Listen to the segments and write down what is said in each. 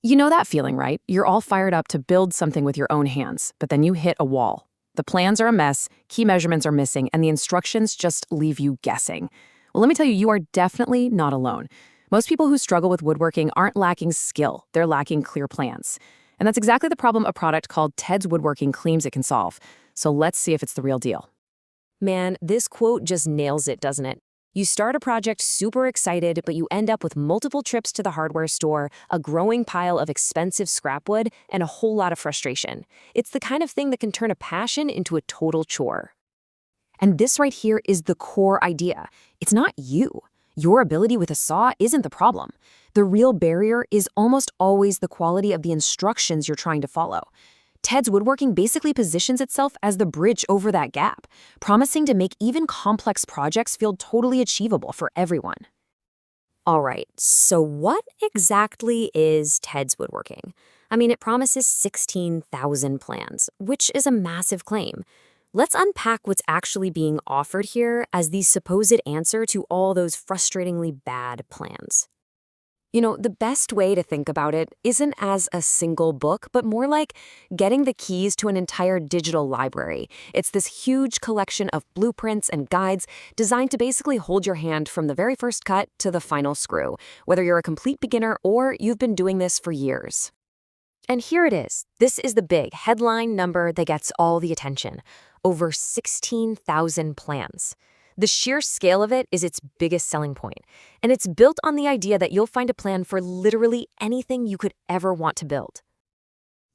You know that feeling, right? You're all fired up to build something with your own hands, but then you hit a wall. The plans are a mess, key measurements are missing, and the instructions just leave you guessing. Well, let me tell you, you are definitely not alone. Most people who struggle with woodworking aren't lacking skill, they're lacking clear plans. And that's exactly the problem a product called TedsWoodworking claims it can solve. So let's see if it's the real deal. Man, this quote just nails it, doesn't it? You start a project super excited, but you end up with multiple trips to the hardware store, a growing pile of expensive scrap wood, and a whole lot of frustration. It's the kind of thing that can turn a passion into a total chore. And this right here is the core idea. It's not you. Your ability with a saw isn't the problem. The real barrier is almost always the quality of the instructions you're trying to follow. TedsWoodworking basically positions itself as the bridge over that gap, promising to make even complex projects feel totally achievable for everyone. All right, so what exactly is TedsWoodworking? I mean, it promises 16,000 plans, which is a massive claim. Let's unpack what's actually being offered here as the supposed answer to all those frustratingly bad plans. You know, the best way to think about it isn't as a single book, but more like getting the keys to an entire digital library. It's this huge collection of blueprints and guides designed to basically hold your hand from the very first cut to the final screw, whether you're a complete beginner or you've been doing this for years. And here it is. This is the big headline number that gets all the attention. Over 16,000 plans. The sheer scale of it is its biggest selling point, and it's built on the idea that you'll find a plan for literally anything you could ever want to build.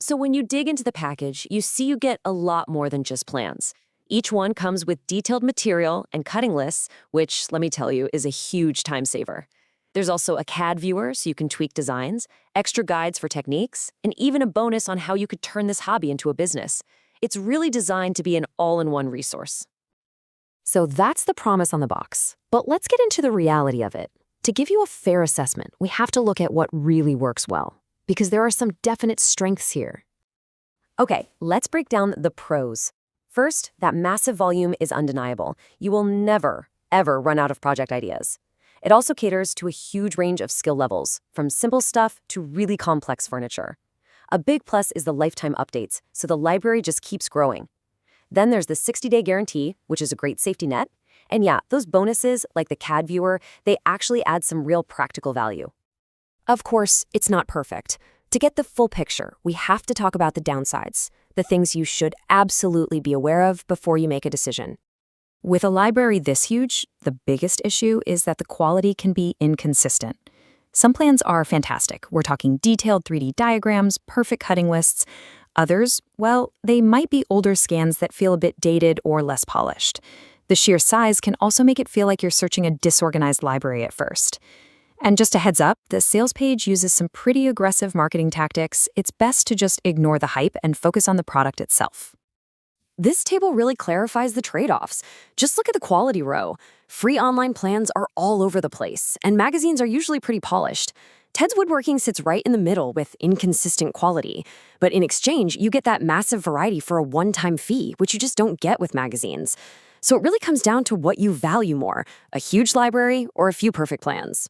So when you dig into the package, you see you get a lot more than just plans. Each one comes with detailed material and cutting lists, which, let me tell you, is a huge time saver. There's also a CAD viewer so you can tweak designs, extra guides for techniques, and even a bonus on how you could turn this hobby into a business. It's really designed to be an all-in-one resource. So that's the promise on the box. But let's get into the reality of it. To give you a fair assessment, we have to look at what really works well, because there are some definite strengths here. Okay, let's break down the pros. First, that massive volume is undeniable. You will never, ever run out of project ideas. It also caters to a huge range of skill levels, from simple stuff to really complex furniture. A big plus is the lifetime updates, so the library just keeps growing. Then there's the 60-day guarantee, which is a great safety net. And yeah, those bonuses, like the CAD viewer, they actually add some real practical value. Of course, it's not perfect. To get the full picture, we have to talk about the downsides, the things you should absolutely be aware of before you make a decision. With a library this huge, the biggest issue is that the quality can be inconsistent. Some plans are fantastic. We're talking detailed 3D diagrams, perfect cutting lists. Others, well, they might be older scans that feel a bit dated or less polished. The sheer size can also make it feel like you're searching a disorganized library at first. And just a heads up, the sales page uses some pretty aggressive marketing tactics. It's best to just ignore the hype and focus on the product itself. This table really clarifies the trade-offs. Just look at the quality row. Free online plans are all over the place, and magazines are usually pretty polished. TedsWoodworking sits right in the middle with inconsistent quality, but in exchange, you get that massive variety for a one-time fee, which you just don't get with magazines. So it really comes down to what you value more, a huge library or a few perfect plans.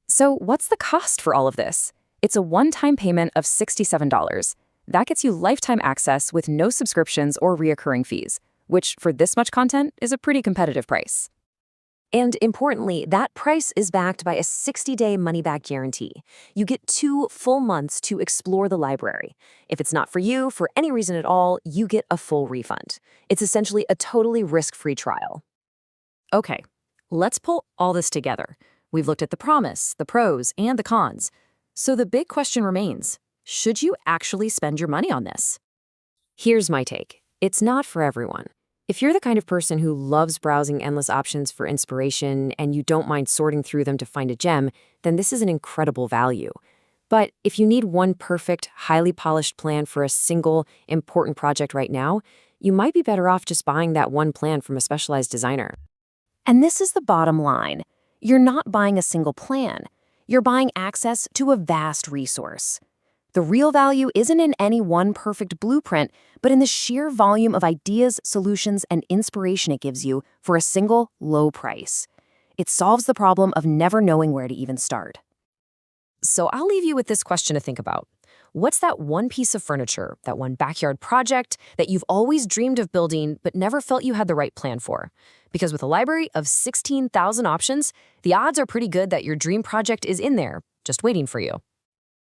So what's the cost for all of this? It's a one-time payment of $67. That gets you lifetime access with no subscriptions or reoccurring fees, which for this much content is a pretty competitive price. And importantly, that price is backed by a 60-day money-back guarantee. You get 2 full months to explore the library. If it's not for you, for any reason at all, you get a full refund. It's essentially a totally risk-free trial. Okay, let's pull all this together. We've looked at the promise, the pros, and the cons. So the big question remains, should you actually spend your money on this? Here's my take. It's not for everyone. If you're the kind of person who loves browsing endless options for inspiration and you don't mind sorting through them to find a gem, then this is an incredible value. But if you need one perfect, highly polished plan for a single, important project right now, you might be better off just buying that one plan from a specialized designer. And this is the bottom line. You're not buying a single plan. You're buying access to a vast resource. The real value isn't in any one perfect blueprint, but in the sheer volume of ideas, solutions, and inspiration it gives you for a single, low price. It solves the problem of never knowing where to even start. So I'll leave you with this question to think about. What's that one piece of furniture, that one backyard project that you've always dreamed of building but never felt you had the right plan for? Because with a library of 16,000 options, the odds are pretty good that your dream project is in there, just waiting for you.